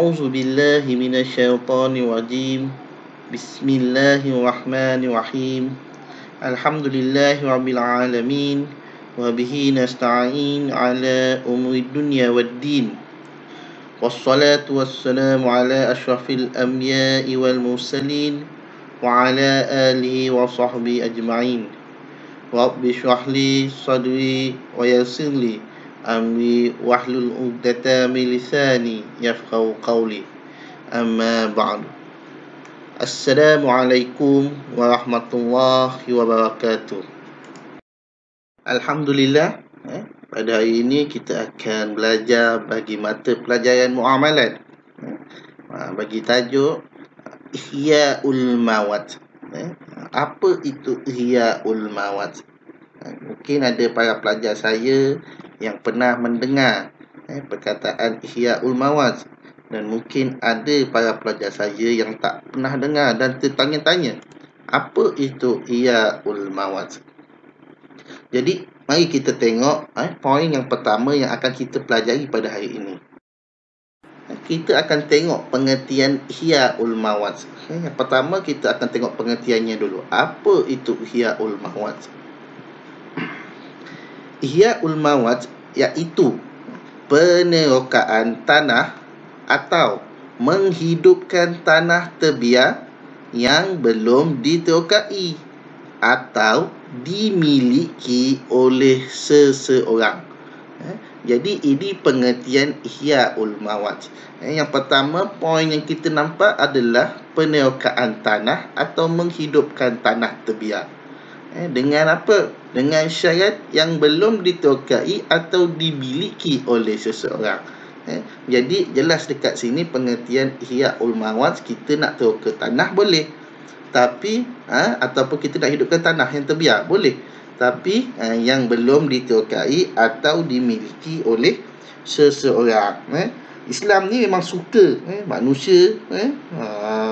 أعوذ بالله من الشيطان الرجيم بسم الله الرحمن الرحيم الحمد لله رب العالمين وبه نستعين على أمور الدنيا والدين والصلاة والسلام على أشرف الأنبياء والمرسلين وعلى آله وصحبه أجمعين رب اشرح لي صدري ويسر لي أمري واحلل عقدة من لساني يفقهوا قولي أما بعد Assalamualaikum warahmatullahi wabarakatuh. Alhamdulillah, pada hari ini kita akan belajar bagi mata pelajaran muamalat, bagi tajuk Ihya'ul Mawat. Apa itu Ihya'ul Mawat? Mungkin ada para pelajar saya yang pernah mendengar perkataan Ihya'ul Mawat, dan mungkin ada para pelajar saya yang tak pernah dengar dan tertanya-tanya apa itu Ihya'ul Mawat. Jadi mari kita tengok poin yang pertama yang akan kita pelajari pada hari ini. Kita akan tengok pengertian Ihya'ul Mawat. Yang pertama kita akan tengok pengertiannya dulu. Apa itu Ihya'ul Mawat? Ihya'ul Mawat iaitu penerokaan tanah atau menghidupkan tanah terbiar yang belum diterokai atau dimiliki oleh seseorang. Jadi ini pengertian Ihya'ul Mawat. Yang pertama, poin yang kita nampak adalah penerokaan tanah atau menghidupkan tanah terbiar. Dengan apa? Dengan syarat yang belum diterokai atau dimiliki oleh seseorang. Jadi jelas dekat sini pengertian Ihya'ul Mawat, kita nak teroka tanah boleh, tapi ataupun kita nak hidupkan tanah yang terbiar boleh, tapi yang belum diterokai atau dimiliki oleh seseorang. Islam ni memang suka manusia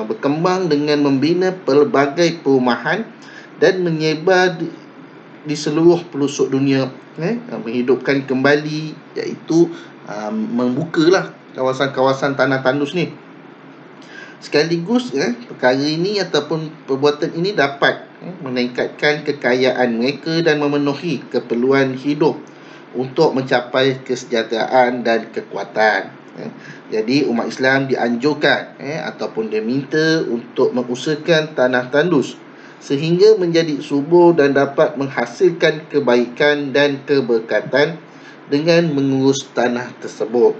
berkembang dengan membina pelbagai perumahan dan menyebar di seluruh pelosok dunia, menghidupkan kembali, iaitu membukalah kawasan-kawasan tanah tandus ni. Sekaligus perkara ini ataupun perbuatan ini dapat meningkatkan kekayaan mereka dan memenuhi keperluan hidup untuk mencapai kesejahteraan dan kekuatan. Jadi umat Islam dianjurkan ataupun diminta untuk mengusahakan tanah tandus sehingga menjadi subur dan dapat menghasilkan kebaikan dan keberkatan dengan mengurus tanah tersebut.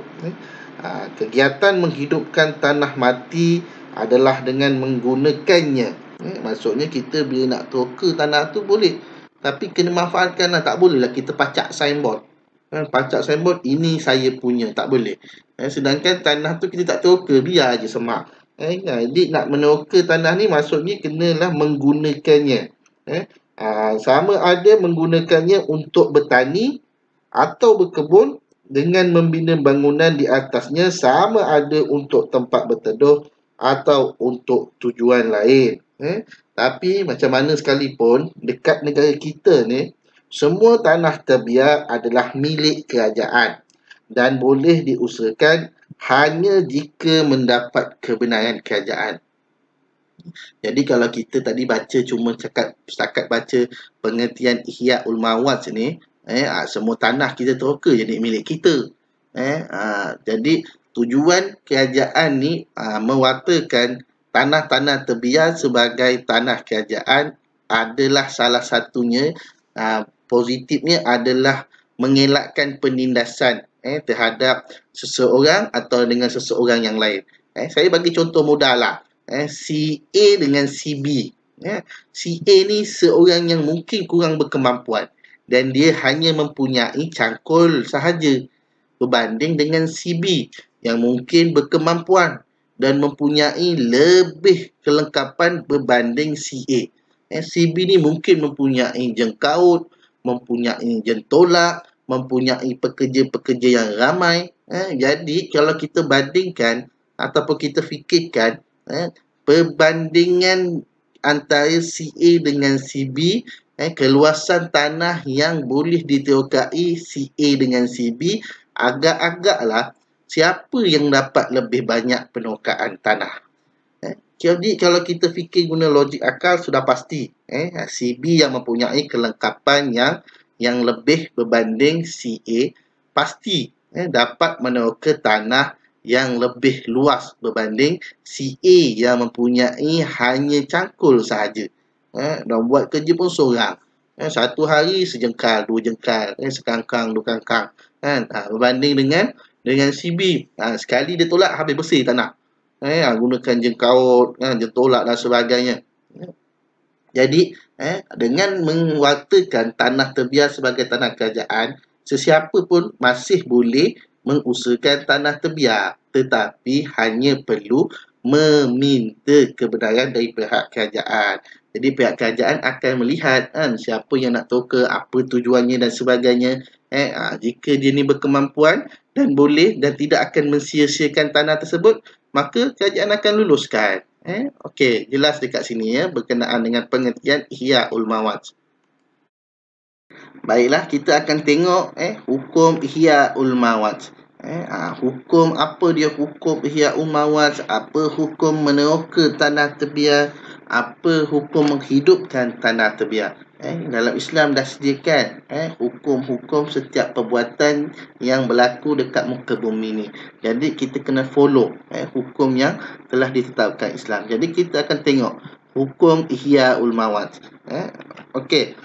Kegiatan menghidupkan tanah mati adalah dengan menggunakannya. Maksudnya kita bila nak teroka tanah tu boleh, tapi kena manfaatkanlah. Tak bolehlah kita pacak signboard. Pacak signboard, ini saya punya, tak boleh. Sedangkan tanah tu kita tak teroka, biar aje semak. Jadi nak meneroka tanah ni maksudnya kenalah menggunakannya. Sama ada menggunakannya untuk bertani atau berkebun dengan membina bangunan di atasnya, sama ada untuk tempat berteduh atau untuk tujuan lain. Tapi macam mana sekalipun, dekat negara kita ni, semua tanah terbiar adalah milik kerajaan dan boleh diusahakan hanya jika mendapat kebenaran kerajaan. Jadi kalau kita tadi baca cuma setakat baca pengertian Ihya'ul Mawat ni, semua tanah kita teroka jadi milik kita. Jadi tujuan kerajaan ni mewatakan tanah-tanah terbiar sebagai tanah kerajaan adalah salah satunya. Positifnya adalah mengelakkan penindasan terhadap seseorang atau dengan seseorang yang lain. Saya bagi contoh mudah lah. Si A dengan si B. Si A ni seorang yang mungkin kurang berkemampuan dan dia hanya mempunyai cangkul sahaja berbanding dengan si B yang mungkin berkemampuan dan mempunyai lebih kelengkapan berbanding si A. Si B ni mungkin mempunyai jengkaut, mempunyai jentolak, mempunyai pekerja-pekerja yang ramai. Jadi kalau kita bandingkan ataupun kita fikirkan perbandingan antara si A dengan si B, keluasan tanah yang boleh diterokai si A dengan si B agak-agaklah siapa yang dapat lebih banyak penukaan tanah? Jadi kalau kita fikir guna logik akal sudah pasti CB yang mempunyai kelengkapan yang lebih berbanding CA pasti dapat meneroka tanah yang lebih luas berbanding CA yang mempunyai hanya cangkul sahaja. Dan buat kerja pun seorang. Satu hari sejengkal, dua jengkal, sekangkang, dua kangkang. Berbanding dengan CB. Sekali dia tolak habis bersih tanah. Gunakan jengkaut, jentolak dan sebagainya. Jadi, dengan mewartakan tanah terbiar sebagai tanah kerajaan, sesiapa pun masih boleh mengusahakan tanah terbiar, tetapi hanya perlu meminta kebenaran dari pihak kerajaan. Jadi, pihak kerajaan akan melihat siapa yang nak toka, apa tujuannya dan sebagainya. Jika dia ni berkemampuan dan boleh dan tidak akan mensia-siakan tanah tersebut, maka kerajaan akan luluskan. Okey, jelas dekat sini berkenaan dengan pengertian Ihyaul Mawad. Baiklah, kita akan tengok hukum Ihyaul Mawad. Hukum apa dia hukum Ihyaul Mawad? Apa hukum meneroka tanah terbiar? Apa hukum menghidupkan tanah terbiar? Dalam Islam dah sediakan hukum-hukum setiap perbuatan yang berlaku dekat muka bumi ni. Jadi kita kena follow hukum yang telah ditetapkan Islam. Jadi kita akan tengok hukum Ihyaul Mawad. Okey.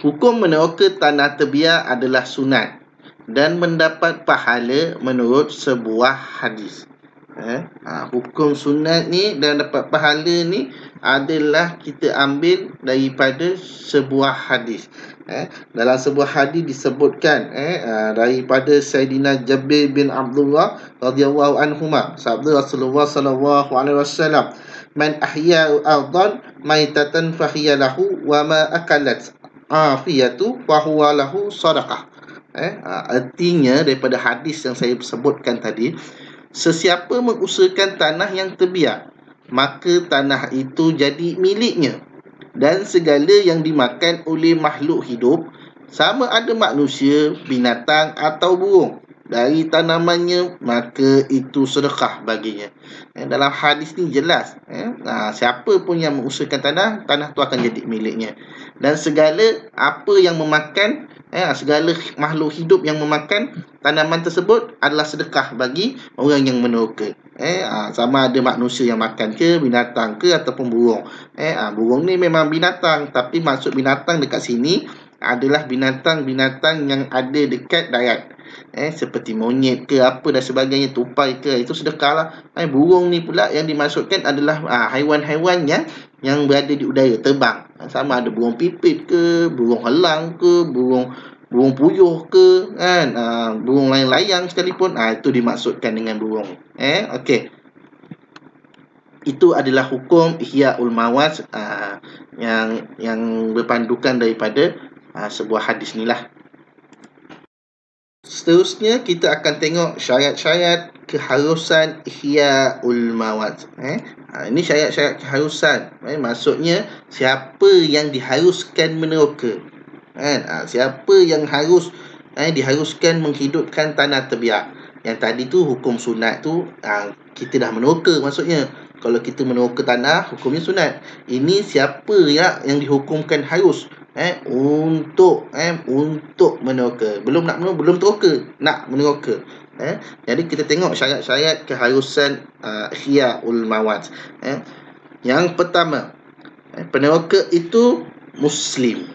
Hukum meneroka tanah terbiar adalah sunat dan mendapat pahala menurut sebuah hadis. Hukum sunat ni dan dapat pahala ni adalah kita ambil daripada sebuah hadis. Dalam sebuah hadis disebutkan daripada Sayyidina Jabir bin Abdullah radhiyallahu anhuma, sabda Rasulullah sallallahu alaihi wasallam, man ahya ardan maitatan fahiya lahu wa ma akalat afiyatu fa huwa lahu sadaqah. Artinya daripada hadis yang saya sebutkan tadi, sesiapa mengusahakan tanah yang terbiar, maka tanah itu jadi miliknya, dan segala yang dimakan oleh makhluk hidup, sama ada manusia, binatang atau burung, dari tanamannya, maka itu sedekah baginya. Dalam hadis ni jelas siapa pun yang mengusahakan tanah tu akan jadi miliknya, dan segala apa yang memakan segala makhluk hidup yang memakan tanaman tersebut adalah sedekah bagi orang yang meneroka. Sama ada manusia yang makan ke, binatang ke, ataupun burung. Burung ni memang binatang, tapi maksud binatang dekat sini adalah binatang-binatang yang ada dekat darat. Seperti monyet ke apa dan sebagainya, tupai ke, itu sedekah lah. Burung ni pula yang dimaksudkan adalah haiwan-haiwan yang berada di udara, terbang. Sama ada burung pipit ke, burung helang ke, burung puyuh ke, burung layang-layang sekalipun, itu dimaksudkan dengan burung. Okey. Itu adalah hukum Ihyaul Mawad yang berpandukan daripada sebuah hadis ni lah. Seterusnya kita akan tengok syarat-syarat keharusan Ihyaul Mawad. Ini syarat-syarat keharusan. Maksudnya siapa yang diharuskan meneroka. Siapa yang diharuskan menghidupkan tanah terbiar. Yang tadi tu hukum sunat tu kita dah meneroka maksudnya. Kalau kita meneroka tanah, hukumnya sunat. Ini siapa yang dihukumkan harus untuk meneroka. Belum teroka, nak meneroka. Jadi kita tengok syarat-syarat keharusan Ihyaul Mawad. Yang pertama, peneroka itu Muslim.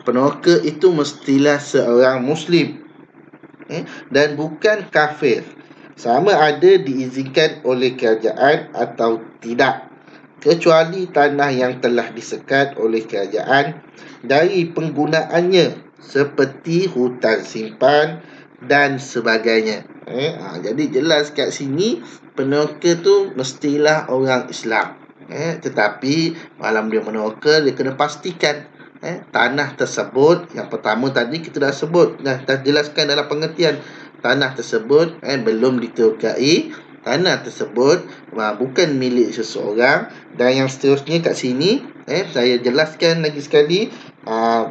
Peneroka itu mestilah seorang Muslim dan bukan kafir, sama ada diizinkan oleh kerajaan atau tidak, kecuali tanah yang telah disekat oleh kerajaan dari penggunaannya seperti hutan simpan dan sebagainya. Jadi jelas kat sini peneroka tu mestilah orang Islam. Tetapi malam dia meneroka, dia kena pastikan tanah tersebut, yang pertama tadi kita dah sebut, dah jelaskan dalam pengertian tanah tersebut belum diterokai, tanah tersebut bukan milik seseorang. Dan yang seterusnya kat sini saya jelaskan lagi sekali,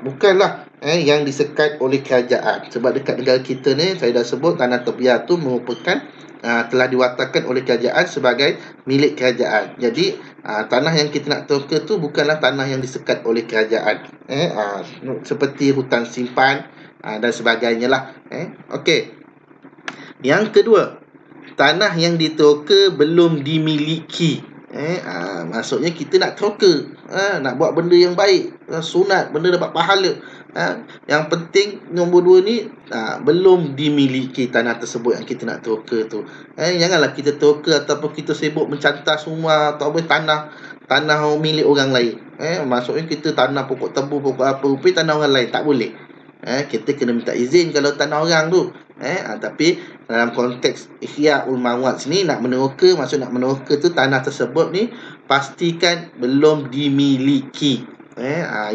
bukanlah yang disekat oleh kerajaan. Sebab dekat negara kita ni, saya dah sebut tanah terbiar tu merupakan telah diwatakan oleh kerajaan sebagai milik kerajaan. Jadi tanah yang kita nak toka tu bukanlah tanah yang disekat oleh kerajaan. Seperti hutan simpan dan sebagainya lah. Okey. Yang kedua, tanah yang ditoka belum dimiliki. Maksudnya kita nak toka, nak buat benda yang baik, sunat, benda dapat pahala. Yang penting nombor 2 ni, belum dimiliki tanah tersebut yang kita nak toka tu. Janganlah kita toka ataupun kita sibuk mencantas rumah atau tanah milik orang lain. Maksudnya kita tanah pokok tebu, pokok apa, rupi tanah orang lain, tak boleh. Kita kena minta izin kalau tanah orang tu. Tapi dalam konteks Ihyaul Mawad sini, nak meneroka tu tanah tersebut ni pastikan belum dimiliki.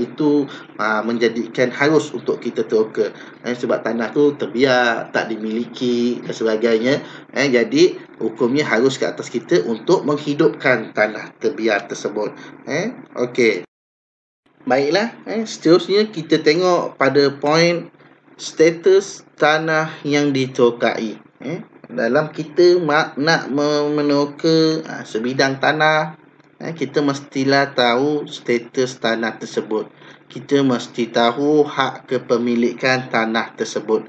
Itu menjadikan harus untuk kita teroka. Sebab tanah tu terbiar, tak dimiliki dan sebagainya. Jadi hukumnya harus ke atas kita untuk menghidupkan tanah terbiar tersebut. Okey. Baiklah, seterusnya kita tengok pada poin status tanah yang ditokai. Dalam kita nak meneroka sebidang tanah, kita mestilah tahu status tanah tersebut. Kita mesti tahu hak kepemilikan tanah tersebut.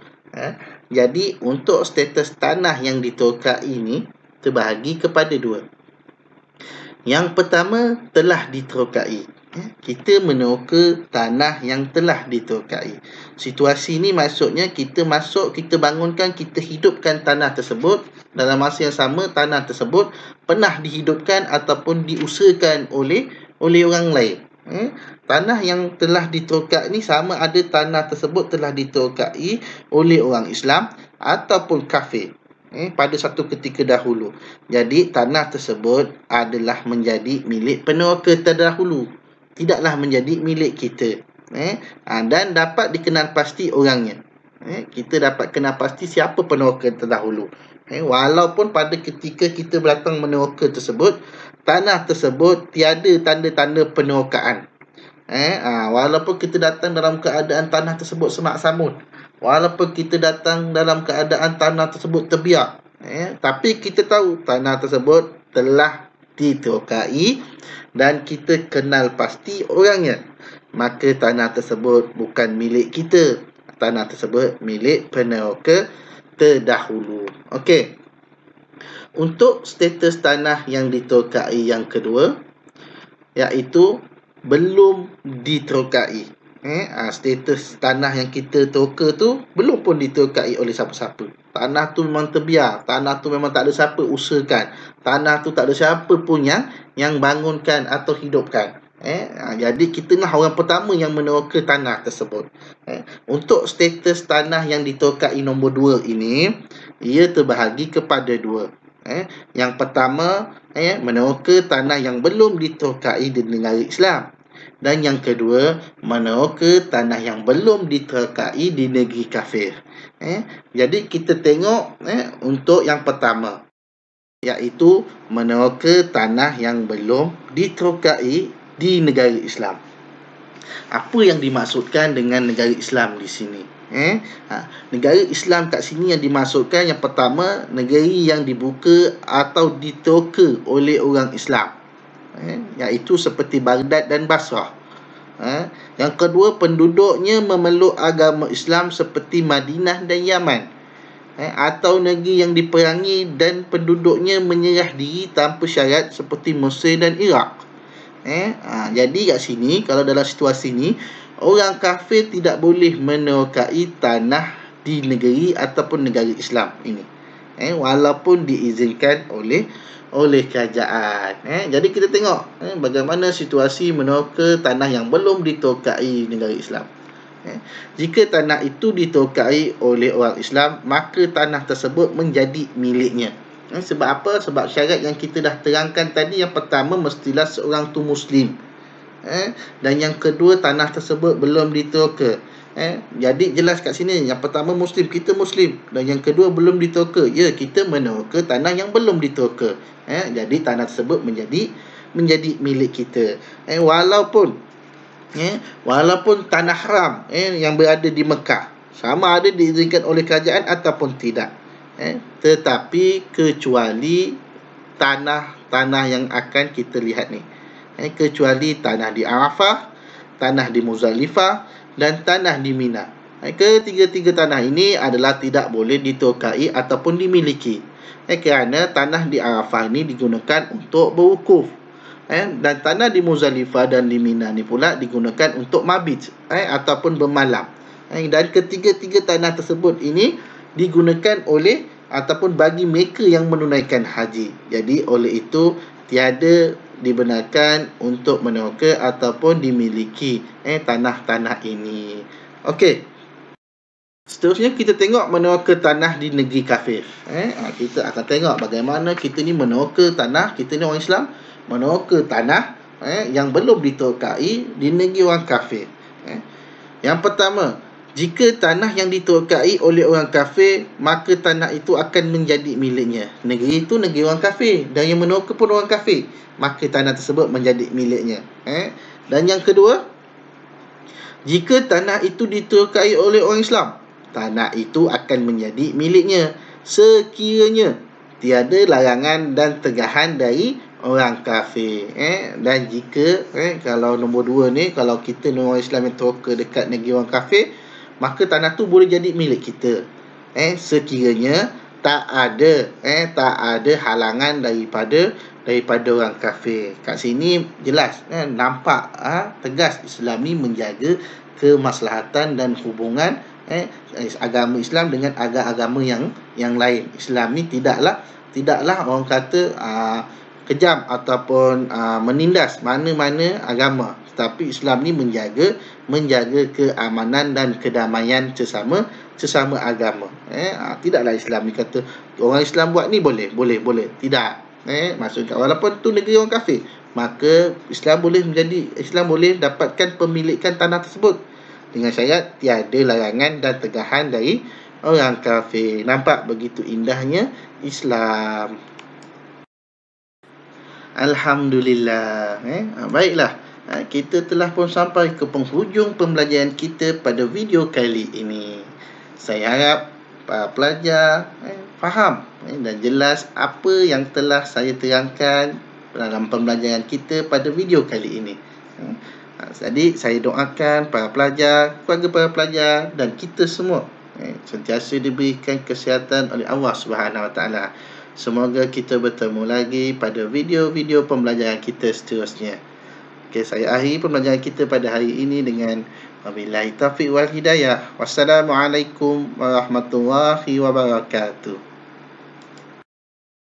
Jadi untuk status tanah yang ditokai ini terbahagi kepada 2. Yang pertama, telah ditokai. Kita meneroka tanah yang telah ditokai. Situasi ni maksudnya kita bangunkan, kita hidupkan tanah tersebut. Dalam masa yang sama, tanah tersebut pernah dihidupkan ataupun diusahakan oleh orang lain. Tanah yang telah ditokai ni sama ada tanah tersebut telah ditokai oleh orang Islam ataupun kafir pada satu ketika dahulu. Jadi tanah tersebut adalah menjadi milik peneroka terdahulu, tidaklah menjadi milik kita. Dan dapat dikenal pasti orangnya. Kita dapat kenal pasti siapa peneroka terdahulu. Walaupun pada ketika kita datang meneroka tersebut, tanah tersebut tiada tanda-tanda penerokaan. Walaupun kita datang dalam keadaan tanah tersebut semak samud, walaupun kita datang dalam keadaan tanah tersebut terbiar, tapi kita tahu tanah tersebut telah ditokai dan kita kenal pasti orangnya, maka tanah tersebut bukan milik kita. Tanah tersebut milik peneroka terdahulu. Okey. Untuk status tanah yang ditokai yang kedua, iaitu belum ditokai. Status tanah yang kita toka tu belum pun ditokai oleh siapa-siapa. Tanah tu memang terbiar, tanah tu memang tak ada siapa usahakan, tanah tu tak ada siapa pun yang bangunkan atau hidupkan. Jadi kita lah orang pertama yang meneroka tanah tersebut. Untuk status tanah yang ditokai nombor 2 ini, ia terbahagi kepada 2. Yang pertama, meneroka tanah yang belum ditokai di negara Islam. Dan yang kedua, meneroka tanah yang belum ditokai di negeri kafir. Jadi kita tengok untuk yang pertama, iaitu meneroka tanah yang belum ditokai di negara Islam. Apa yang dimaksudkan dengan negara Islam di sini? Negara Islam kat sini yang dimaksudkan, yang pertama, negeri yang dibuka atau ditoka oleh orang Islam, iaitu seperti Baghdad dan Basrah. Yang kedua, penduduknya memeluk agama Islam seperti Madinah dan Yaman, atau negeri yang diperangi dan penduduknya menyerah diri tanpa syarat seperti Mesir dan Iraq. Jadi kat sini, kalau dalam situasi ni, orang kafir tidak boleh menerokai tanah di negeri ataupun negara Islam ini, walaupun diizinkan oleh kerajaan. Jadi kita tengok bagaimana situasi meneroka tanah yang belum ditokai negara Islam. Jika tanah itu ditokai oleh orang Islam, maka tanah tersebut menjadi miliknya. Sebab apa? Sebab syarat yang kita dah terangkan tadi. Yang pertama, mestilah seorang tu Muslim. Dan yang kedua, tanah tersebut belum ditoka. Jadi jelas kat sini, yang pertama Muslim, kita Muslim. Dan yang kedua, belum ditoka. Ya, kita meneroka tanah yang belum ditoka. Jadi tanah tersebut menjadi milik kita. Walaupun Walaupun tanah haram yang berada di Mekah, sama ada diizinkan oleh kerajaan ataupun tidak. Tetapi kecuali tanah-tanah yang akan kita lihat ni. Kecuali tanah di Arafah, tanah di Muzdalifah dan tanah di Mina. Ketiga-tiga tanah ini adalah tidak boleh ditokai ataupun dimiliki. Kerana tanah di Arafah ini digunakan untuk berwukuf. Dan tanah di Muzdalifah dan di Mina ni pula digunakan untuk mabit ataupun bermalam. Dan ketiga-tiga tanah tersebut ini digunakan oleh ataupun bagi mereka yang menunaikan haji. Jadi oleh itu tiada dibenarkan untuk meneroka ataupun dimiliki tanah-tanah ini. Okey. Seterusnya kita tengok meneroka tanah di negeri kafir. Kita akan tengok bagaimana kita ni meneroka tanah, kita ni orang Islam meneroka tanah yang belum diterokai di negeri orang kafir. Yang pertama, jika tanah yang diterokai oleh orang kafir, maka tanah itu akan menjadi miliknya. Negeri itu negeri orang kafir dan yang meneroka pun orang kafir, maka tanah tersebut menjadi miliknya. Dan yang kedua, jika tanah itu diterokai oleh orang Islam, tanah itu akan menjadi miliknya sekiranya tiada larangan dan tegahan dari orang kafir. Dan jika kalau nombor dua ni, kalau kita orang Islam yang teroka dekat negeri orang kafir, maka tanah tu boleh jadi milik kita sekiranya tak ada halangan daripada orang kafir. Kat sini jelas nampak tegas Islam ni menjaga kemaslahatan dan hubungan agama Islam dengan agama yang lain. Islam ni tidaklah orang kata kejam ataupun menindas mana-mana agama, tetapi Islam ni menjaga keamanan dan kedamaian sesama agama. Tidaklah Islam ni kata orang Islam buat ni boleh. Tidak. Maksudnya walaupun tu negeri orang kafir, maka Islam boleh dapatkan pemilikan tanah tersebut dengan syarat tiada larangan dan tegahan dari orang kafir. Nampak begitu indahnya Islam. Alhamdulillah. Baiklah, kita telah pun sampai ke penghujung pembelajaran kita pada video kali ini. Saya harap para pelajar faham dan jelas apa yang telah saya terangkan dalam pembelajaran kita pada video kali ini. Jadi saya doakan para pelajar, keluarga para pelajar dan kita semua sentiasa diberikan kesihatan oleh Allah Subhanahu Wa Taala. Semoga kita bertemu lagi pada video-video pembelajaran kita seterusnya. Okey, saya akhiri pembelajaran kita pada hari ini dengan wabillahi taufiq wal hidayah. Wassalamualaikum warahmatullahi wabarakatuh.